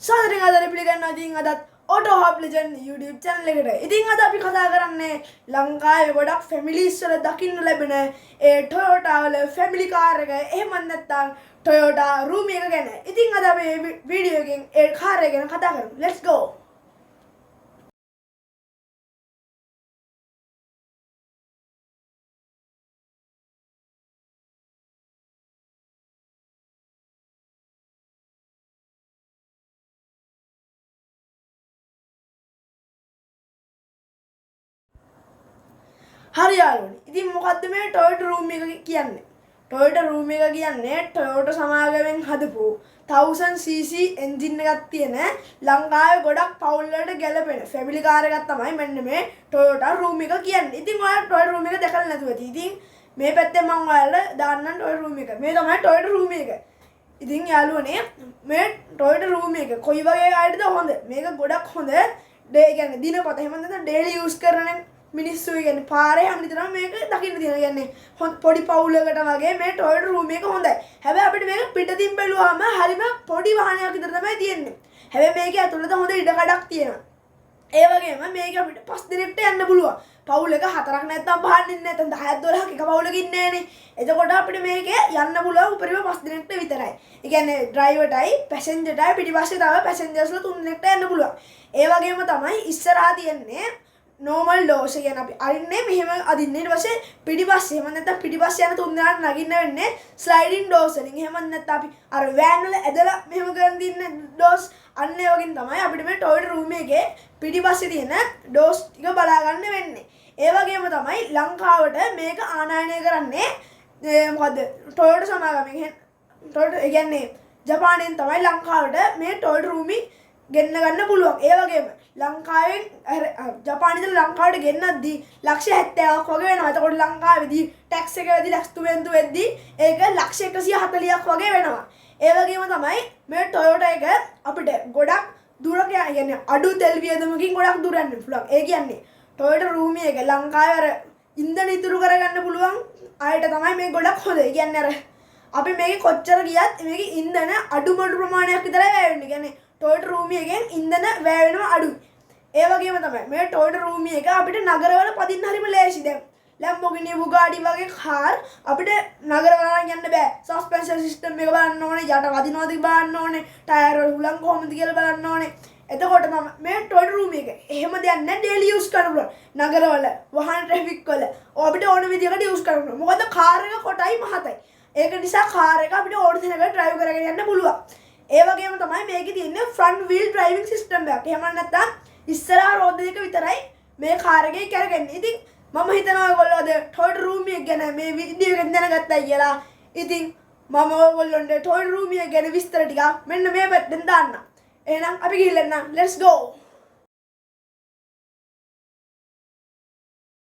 සාදරයෙන් ආදරය පිළිගන්නවා. ඉතින් අදත් Auto Hub Legend YouTube channel එකට. ඉතින් අද අපි කතා කරන්නේ ලංකාවේ ගොඩක් families වල දකින්න ලැබෙන ඒ Toyota වල family car එක. එහෙම නැත්නම් Toyota Room එක ගැන. ඉතින් අද අපි මේ වීඩියෝ එකෙන් ඒ car එක ගැන කතා කරමු. Let's go. හරි යාළුවනේ. ඉතින් මොකද්ද මේ Toyota Room එක කියන්නේ? Toyota Room එක කියන්නේ Toyota සමාගමෙන් හදපු 1000cc එන්ජින් එකක් තියෙන ලංකාවේ ගොඩක් පවුල් වලට ගැලපෙන ෆැමිලි කාර් එකක් තමයි මෙන්න මේ Toyota Room එක කියන්නේ. ඉතින් ඔයාලා Toyota Room එක දැකලා නැතුව ඇති. ඉතින් මේ පැත්තේ මම ඔයාලට දාන්නම් Toyota Room එක. මේ තමයි Toyota Room එක. ඉතින් යාළුවනේ මේ Toyota Room එක කොයි වගේ අයටද හොඳ? මේක ගොඩක් හොඳ. ඒ කියන්නේ දිනපත එහෙම නැත්නම් ඩේලි යූස් කරන මිනිස්සු කියන්නේ පාරේ හැම විතරම මේක දකින්න තියෙනවා. කියන්නේ පොඩි පවුලකට වගේ මේ Toyota Room එක හොඳයි. හැබැයි අපිට මේක පිටින් බැලුවාම හරිම පොඩි වාහනයක් විතර තමයි තියෙන්නේ. හැබැයි මේකේ ඇතුළත හොඳ ඉඩකඩක් තියෙනවා. ඒ වගේම මේක අපිට 5 දිනකට යන්න පුළුවන්. පවුලක 4ක් නැත්නම් 5ක් ඉන්නේ නැත්නම් 10ක් 12ක් එක පවුලක ඉන්නේ නැහනේ. එතකොට අපිට මේකේ යන්න පුළුවන් උපරිම 5 දිනකට විතරයි. ඒ කියන්නේ ඩ්‍රයිවර්ටයි පැසෙන්ජර්ටයි පිටිපස්සේ තව පැසෙන්ජර්ස්ලා 3 දෙනෙක්ට යන්න පුළුවන්. ඒ වගේම තමයි ඉස්සරහා තියෙන්නේ normal doors කියන අපි අරින්නේ මෙහෙම අදින්නේ ඊට පස්සේ පිටිපස්සේ එහෙම නැත්නම් පිටිපස්සේ යන 3 දෙනාට නගින්න වෙන්නේ sliding doors වලින්. එහෙම නැත්නම් අපි අර van වල ඇදලා මෙහෙම කරන් දින්නේ doors අන්න ඒ වගේ තමයි අපිට මේ Toyota Room එකේ පිටිපස්සේ තියෙන doors ටික බලා ගන්න වෙන්නේ. ඒ වගේම තමයි ලංකාවට මේක ආනයනය කරන්නේ මොකද්ද Toyota සමාගමෙන්. Toyota ඒ කියන්නේ ජපානයෙන් තමයි ලංකාවට මේ Toyota Room ගෙන්න ගන්න පුළුවන්. ඒ වගේම ලංකාවෙන් ජපානයේ ලංකාවට ගෙන්නද්දී ලක්ෂ 70ක් වගේ වෙනවා. එතකොට ලංකාවේදී ටැක්ස් එක වෙද්දී ලක්ෂ 3 වෙද්දී ඒක ලක්ෂ 140ක් වගේ වෙනවා. ඒ වගේම තමයි මේ Toyota එක අපිට ගොඩක් දුරක යන්නේ අඩු තෙල් වියදමකින් ගොඩක් දුර යන්න පුළුවන්. ඒ කියන්නේ Toyota Room එක ලංකාවේ අර ඉන්ධන ඉතුරු කරගන්න පුළුවන් අයට තමයි මේ ගොඩක් හොඳ. ඒ කියන්නේ අර අපි මේක කොච්චර ගියත් මේකේ ඉන්ධන අඩුමඩු ප්‍රමාණයක් විතරයි වැය වෙන්නේ. කියන්නේ Toyota Room එකෙන් ඉන්ධන වැය වෙනවා අඩුයි. ඒ වගේම තමයි මේ Toyota Room එක අපිට නගරවල පදින්න හරිම ලේසි. දැන් Lamborghini Bugatti වගේ කාර් අපිට නගරවල යන්න බෑ. සස්පෙන්ෂන් සිස්ටම් එක බලන්න ඕනේ, යට වදිනවද බලන්න ඕනේ, ටයර් වල හුලං කොහොමද කියලා බලන්න ඕනේ. එතකොට තමයි මේ Toyota Room එක එහෙම දෙයක් නැහැ. ඩේලි යූස් කරන්න පුළුවන්. නගරවල වාහන ට්‍රැෆික් වල අපිට ඕන විදිහකට යූස් කරන්න පුළුවන්. මොකද කාර් එක කොටයි මහතයි. ඒක නිසා කාර් එක අපිට ඕන තැනකට ඩ්‍රයිව් කරගෙන යන්න පුළුවන්. ඒ වගේම තමයි මේකේ තියෙන්නේ ෆ්‍රන්ට් වීල් ඩ්‍රයිවිං සිස්ටම් එකක්. එහෙම නැත්නම් ඉස්සරහා රෝද දෙක විතරයි මේ කාර් එකේ කරගන්නේ. ඉතින් මම හිතනවා ඔයගොල්ලෝ අද Toyota Room එක ගැන මේ වීඩියෝ එකෙන් දැනගත්තා කියලා. ඉතින් මම ඔයගොල්ලන්ට Toyota Room එක ගැන විස්තර ටික මෙන්න මේ පැත්තෙන් දාන්නම්. එහෙනම් අපි ගිහින් එන්න. Let's go.